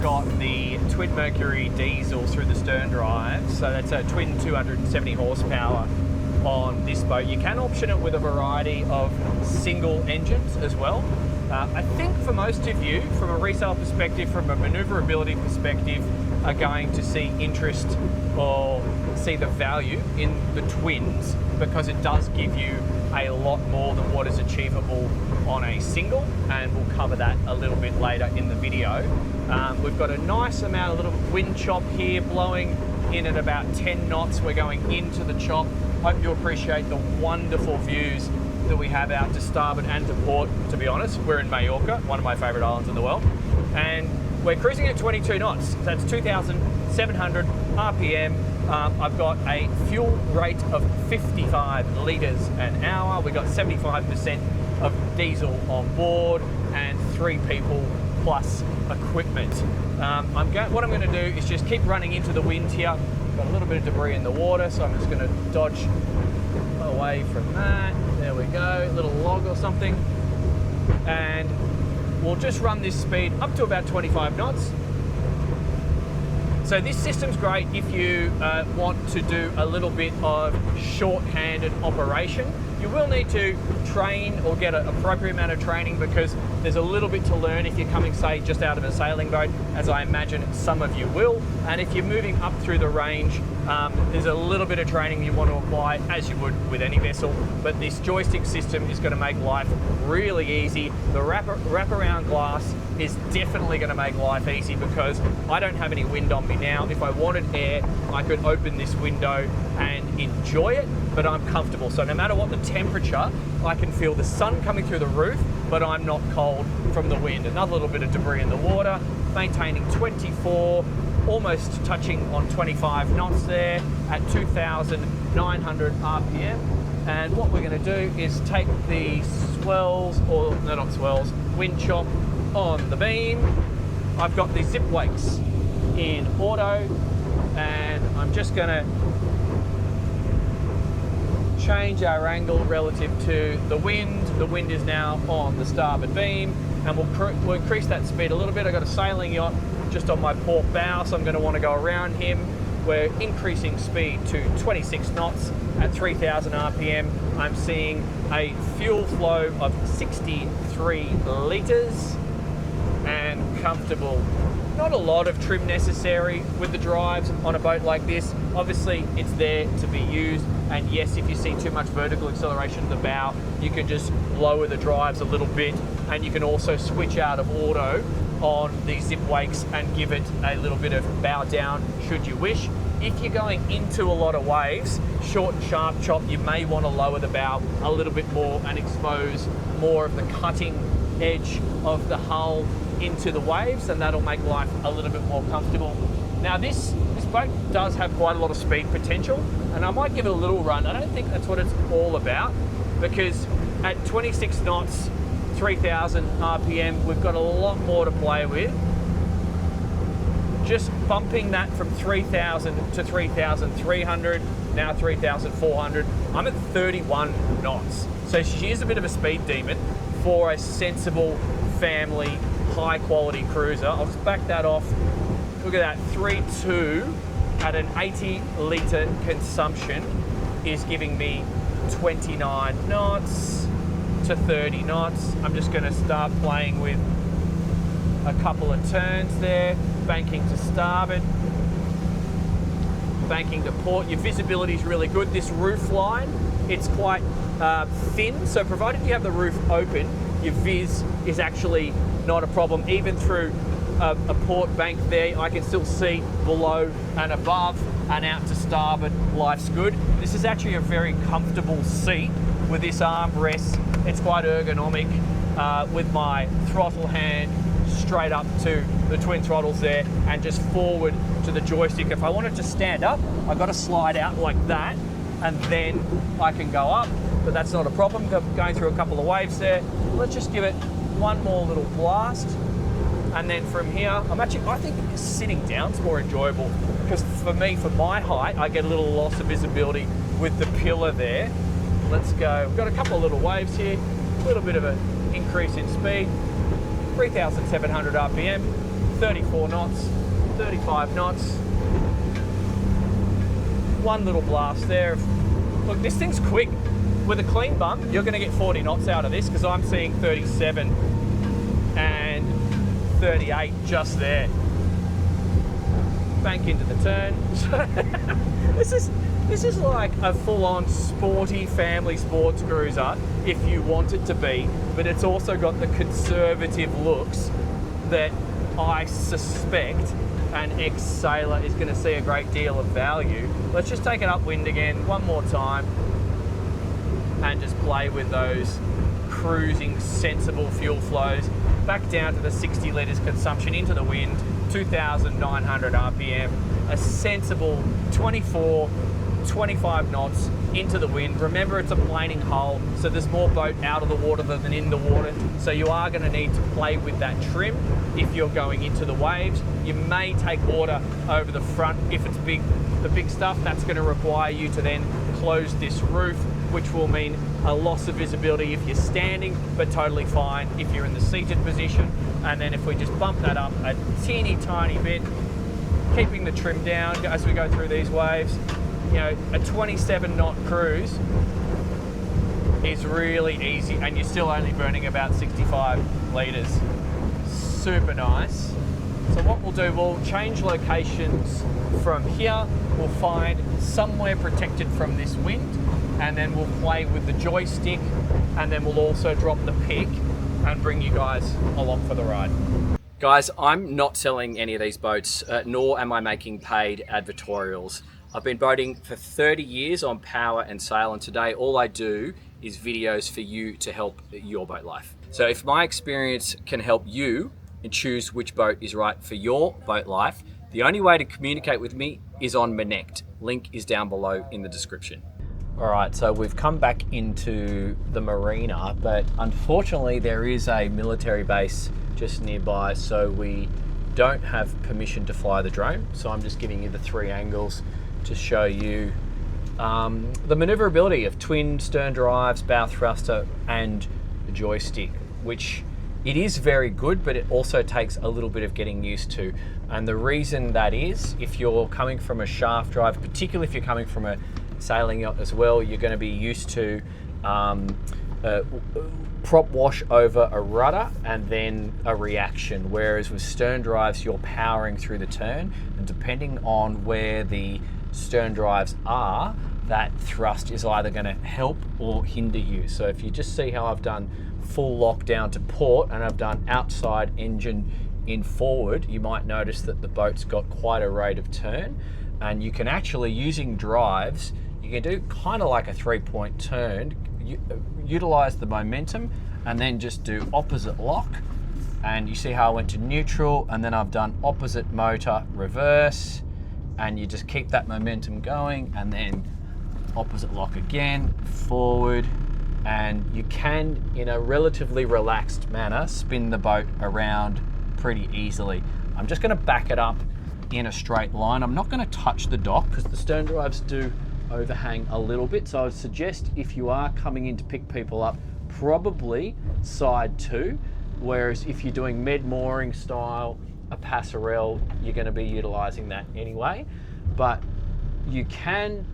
got the twin Mercury diesel through the stern drive, so that's a twin 270 horsepower on this boat. You can option it with a variety of single engines as well. I think for most of you, from a resale perspective, from a manoeuvrability perspective, are going to see interest or see the value in the twins, because it does give you a lot more than what is achievable on a single, and we'll cover that a little bit later in the video. We've got a nice amount of little wind chop here blowing in at about 10 knots. We're going into the chop. Hope you appreciate the wonderful views that we have out to starboard and to port. To be honest, we're in Mallorca, one of my favorite islands in the world, and we're cruising at 22 knots. So that's 2,700 RPM. I've got a fuel rate of 55 litres an hour. We've got 75% of diesel on board and 3 people plus equipment. What I'm going to do is just keep running into the wind here. Got a little bit of debris in the water, so I'm just going to dodge away from that. There we go, a little log or something. And we'll just run this speed up to about 25 knots. So this system's great if you want to do a little bit of short-handed operation. You will need to train or get an appropriate amount of training, because there's a little bit to learn if you're coming, say, just out of a sailing boat, as I imagine some of you will. And if you're moving up through the range, there's a little bit of training you want to apply, as you would with any vessel. But this joystick system is going to make life really easy. The wraparound glass is definitely going to make life easy, because I don't have any wind on me now. If I wanted air, I could open this window and enjoy it, but I'm comfortable. So no matter what the temperature, I can feel the sun coming through the roof, but I'm not cold from the wind. Another little bit of debris in the water, maintaining 24, almost touching on 25 knots there at 2,900 RPM. And what we're going to do is take the swells, or no, not swells, wind chop on the beam. I've got the zip wakes in auto, and I'm just going to change our angle relative to the wind. The wind is now on the starboard beam, and we'll increase that speed a little bit. I've got a sailing yacht just on my port bow, so I'm going to want to go around him. We're increasing speed to 26 knots at 3,000 RPM. I'm seeing a fuel flow of 63 litres and comfortable. Not a lot of trim necessary with the drives on a boat like this. Obviously, it's there to be used. And yes, if you see too much vertical acceleration at the bow, you can just lower the drives a little bit. And you can also switch out of auto on the zip wakes and give it a little bit of bow down should you wish. If you're going into a lot of waves, short and sharp chop, you may want to lower the bow a little bit more and expose more of the cutting edge of the hull into the waves, and that'll make life a little bit more comfortable. Now this boat does have quite a lot of speed potential, and I might give it a little run. I don't think that's what it's all about, because at 26 knots, 3,000 RPM, we've got a lot more to play with. Just bumping that from 3,000 to 3,300, now 3,400. I'm at 31 knots. So she is a bit of a speed demon for a sensible family, high quality cruiser. I'll just back that off. Look at that, 3.2 at an 80 litre consumption is giving me 29 knots to 30 knots. I'm just gonna start playing with a couple of turns there, banking to starboard, banking to port. Your visibility is really good. This roof line, it's quite thin, so provided you have the roof open, your viz is actually not a problem. Even through a port bank there, I can still see below and above and out to starboard. Life's good. This is actually a very comfortable seat with this armrest. It's quite ergonomic with my throttle hand straight up to the twin throttles there and just forward to the joystick. If I wanted to stand up, I've got to slide out like that and then I can go up, but that's not a problem. Going through a couple of waves there. Let's just give it one more little blast. And then from here, I think sitting down's more enjoyable, because for me, for my height, I get a little loss of visibility with the pillar there. Let's go. We've got a couple of little waves here, a little bit of an increase in speed, 3,700 RPM. 34 knots, 35 knots. One little blast there. Look, this thing's quick. With a clean bump, you're going to get 40 knots out of this, because I'm seeing 37 and 38 just there. Bank into the turn. This is like a full-on sporty family sports cruiser if you want it to be, but it's also got the conservative looks that I suspect an ex-sailor is going to see a great deal of value. Let's just take it upwind again one more time and just play with those cruising, sensible fuel flows. Back down to the 60 litres consumption into the wind, 2,900 RPM, a sensible 24, 25 knots into the wind. Remember, it's a planing hull, so there's more boat out of the water than in the water, so you are going to need to play with that trim if you're going into the waves. You may take water over the front if it's big. The big stuff, that's going to require you to then close this roof, which will mean a loss of visibility if you're standing, but totally fine if you're in the seated position. And then if we just bump that up a teeny tiny bit, keeping the trim down as we go through these waves, you know, a 27 knot cruise is really easy, and you're still only burning about 65 litres. Super nice. So what we'll do, we'll change locations from here. We'll find somewhere protected from this wind, and then we'll play with the joystick, and then we'll also drop the pick and bring you guys along for the ride. Guys, I'm not selling any of these boats, nor am I making paid advertorials. I've been boating for 30 years on power and sail, and today all I do is videos for you to help your boat life. So if my experience can help you and choose which boat is right for your boat life, the only way to communicate with me is on Marex. Link is down below in the description. All right, so we've come back into the marina, but unfortunately there is a military base just nearby, so we don't have permission to fly the drone. So I'm just giving you the 3 angles to show you the maneuverability of twin stern drives, bow thruster, and the joystick, which it is very good, but it also takes a little bit of getting used to. And the reason that is, if you're coming from a shaft drive, particularly if you're coming from a sailing yacht as well, you're going to be used to prop wash over a rudder and then a reaction, whereas with stern drives you're powering through the turn, and depending on where the stern drives are, that thrust is either going to help or hinder you. So if you just see how I've done full lock down to port and I've done outside engine in forward, you might notice that the boat's got quite a rate of turn, and you can actually, using drives, you can do kind of like a 3-point turn, utilize the momentum, and then just do opposite lock. And you see how I went to neutral, and then I've done opposite motor reverse, and you just keep that momentum going, and then opposite lock again, forward, and you can, in a relatively relaxed manner, spin the boat around pretty easily. I'm just going to back it up in a straight line. I'm not going to touch the dock because the stern drives do overhang a little bit, so I would suggest if you are coming in to pick people up, probably side 2, whereas if you're doing med mooring style, a passerelle, you're going to be utilizing that anyway. But you can,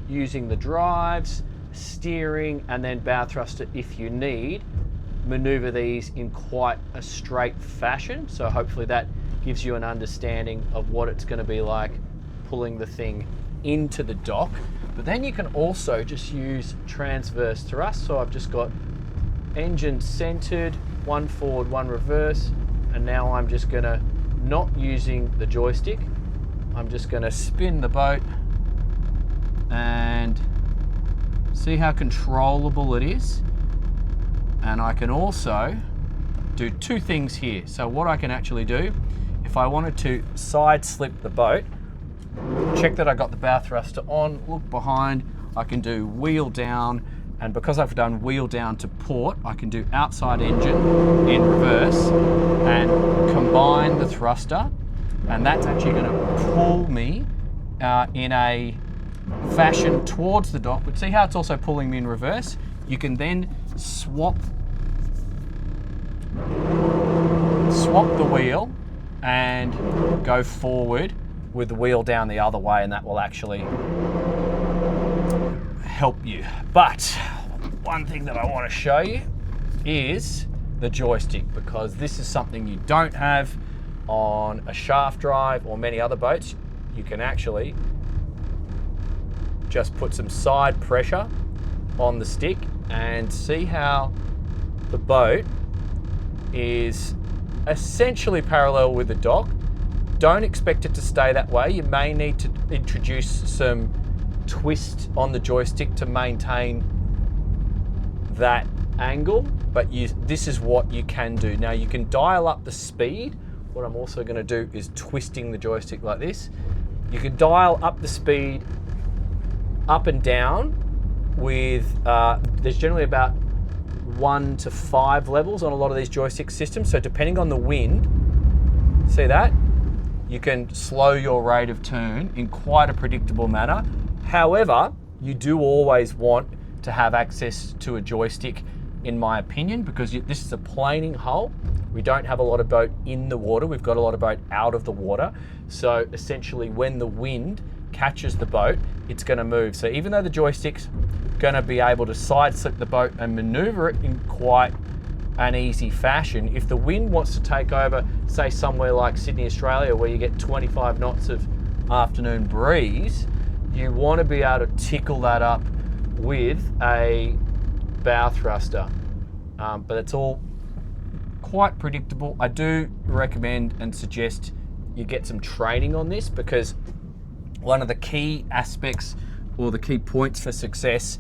using the drives, steering, and then bow thruster if you need, maneuver these in quite a straight fashion. So hopefully that gives you an understanding of what it's going to be like pulling the thing into the dock. But then you can also just use transverse thrust. So I've just got engine centered, 1 forward, 1 reverse, and now I'm just going to, not using the joystick, I'm just going to spin the boat and see how controllable it is. And I can also do 2 things here. So what I can actually do, if I wanted to side slip the boat, check that I got the bow thruster on, look behind, I can do wheel down, and because I've done wheel down to port, I can do outside engine in reverse and combine the thruster, and that's actually going to pull me in a fashion towards the dock. But see how it's also pulling me in reverse? You can then swap the wheel and go forward with the wheel down the other way, and that will actually help you. But one thing that I want to show you is the joystick, because this is something you don't have on a shaft drive or many other boats. You can actually just put some side pressure on the stick and see how the boat is essentially parallel with the dock. Don't expect it to stay that way. You may need to introduce some twist on the joystick to maintain that angle, but this is what you can do. Now you can dial up the speed. What I'm also going to do is twisting the joystick like this. You can dial up the speed up and down with, there's generally about 1 to 5 levels on a lot of these joystick systems. So depending on the wind, see that? You can slow your rate of turn in quite a predictable manner. However, you do always want to have access to a joystick, in my opinion, because this is a planing hull. We don't have a lot of boat in the water. We've got a lot of boat out of the water. So essentially when the wind catches the boat, it's going to move. So even though the joystick's going to be able to side slip the boat and maneuver it in quite an easy fashion, if the wind wants to take over, say somewhere like Sydney, Australia, where you get 25 knots of afternoon breeze, you want to be able to tickle that up with a bow thruster. But it's all quite predictable. I do recommend and suggest you get some training on this, because one of the key aspects or the key points for success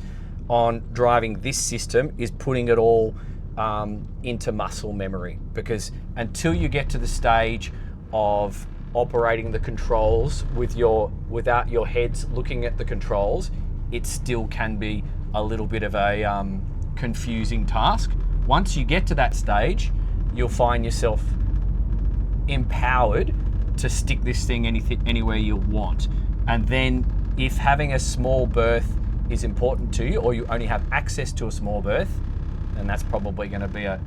on driving this system is putting it all into muscle memory, because until you get to the stage of operating the controls without your heads looking at the controls, it still can be a little bit of a confusing task. Once you get to that stage, you'll find yourself empowered to stick this thing anywhere you want. And then if having a small berth is important to you, or you only have access to a small berth, then that's probably going to be a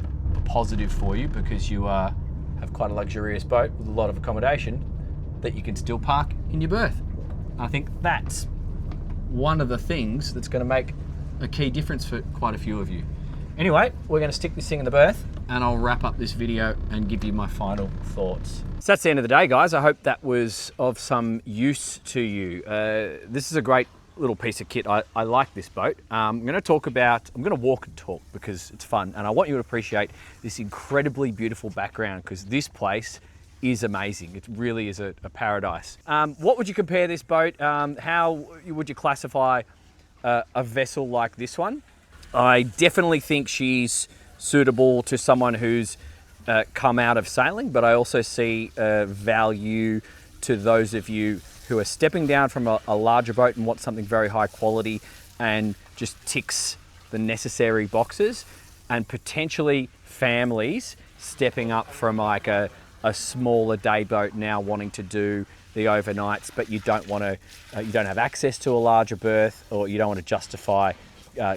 positive for you, because you have quite a luxurious boat with a lot of accommodation that you can still park in your berth. I think that's one of the things that's going to make a key difference for quite a few of you. Anyway, we're going to stick this thing in the berth, and I'll wrap up this video and give you my final thoughts. So that's the end of the day, guys. I hope that was of some use to you. This is a great little piece of kit. I like this boat. I'm going to walk and talk because it's fun, and I want you to appreciate this incredibly beautiful background, because this place is amazing. It really is a paradise. What would you compare this boat? How would you classify a vessel like this one? I definitely think she's suitable to someone who's come out of sailing, but I also see value to those of you who are stepping down from a larger boat and want something very high quality and just ticks the necessary boxes, and potentially families stepping up from like a smaller day boat now wanting to do the overnights, but you don't have access to a larger berth, or you don't want to justify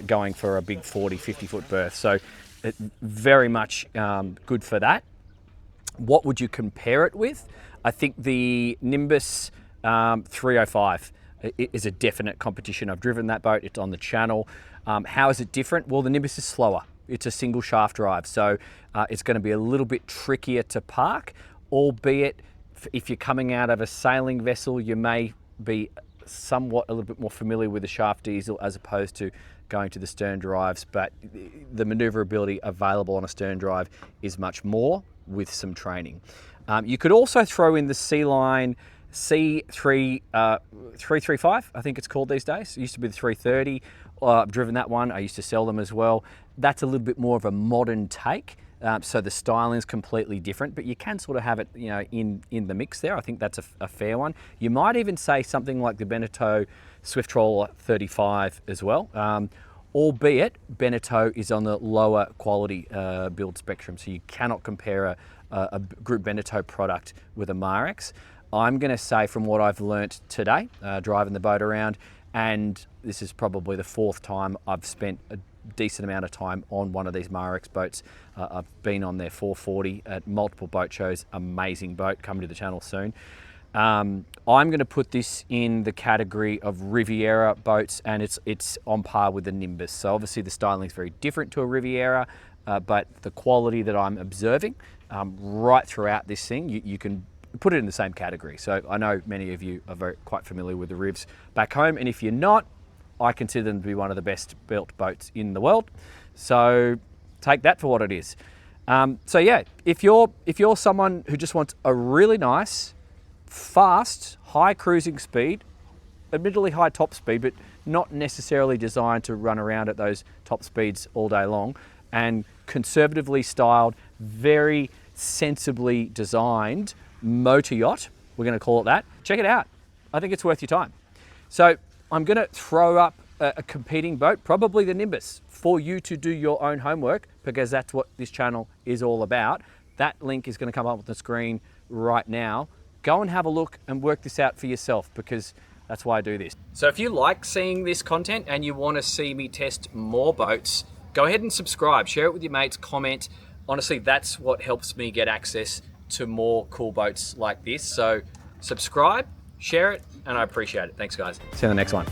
going for a big 40, 50 foot berth. So it very much good for that. What would you compare it with? I think the Nimbus 305 is a definite competition. I've driven that boat, it's on the channel. How is it different? Well, the Nimbus is slower. It's a single shaft drive, so it's going to be a little bit trickier to park, albeit if you're coming out of a sailing vessel, you may be somewhat a little bit more familiar with the shaft diesel as opposed to going to the stern drives, but the maneuverability available on a stern drive is much more with some training. You could also throw in the Sealine C335, I think it's called these days. It used to be the 330. I've driven that one. I used to sell them as well. That's a little bit more of a modern take. So the styling is completely different, but you can sort of have it, in the mix there. I think that's a fair one. You might even say something like the Beneteau Swift Trawler 35 as well. Albeit Beneteau is on the lower quality build spectrum, so you cannot compare a Group Beneteau product with a Marex. I'm going to say, from what I've learnt today, driving the boat around, and this is probably the 4th time I've spent decent amount of time on one of these Marex boats. I've been on their 440 at multiple boat shows. Amazing boat, coming to the channel soon. I'm going to put this in the category of Riviera boats, and it's on par with the Nimbus. So obviously the styling is very different to a Riviera, but the quality that I'm observing right throughout this thing, you can put it in the same category. So I know many of you are quite familiar with the Rivs back home, and if you're not, I consider them to be one of the best built boats in the world. So take that for what it is. So yeah, if you're someone who just wants a really nice, fast, high cruising speed, admittedly high top speed, but not necessarily designed to run around at those top speeds all day long, and conservatively styled, very sensibly designed motor yacht, we're going to call it that, check it out. I think it's worth your time. So I'm going to throw up a competing boat, probably the Nimbus, for you to do your own homework, because that's what this channel is all about. That link is going to come up on the screen right now. Go and have a look and work this out for yourself, because that's why I do this. So if you like seeing this content and you want to see me test more boats, go ahead and subscribe, share it with your mates, comment. Honestly, that's what helps me get access to more cool boats like this. So subscribe, share it, and I appreciate it. Thanks guys. See you in the next one.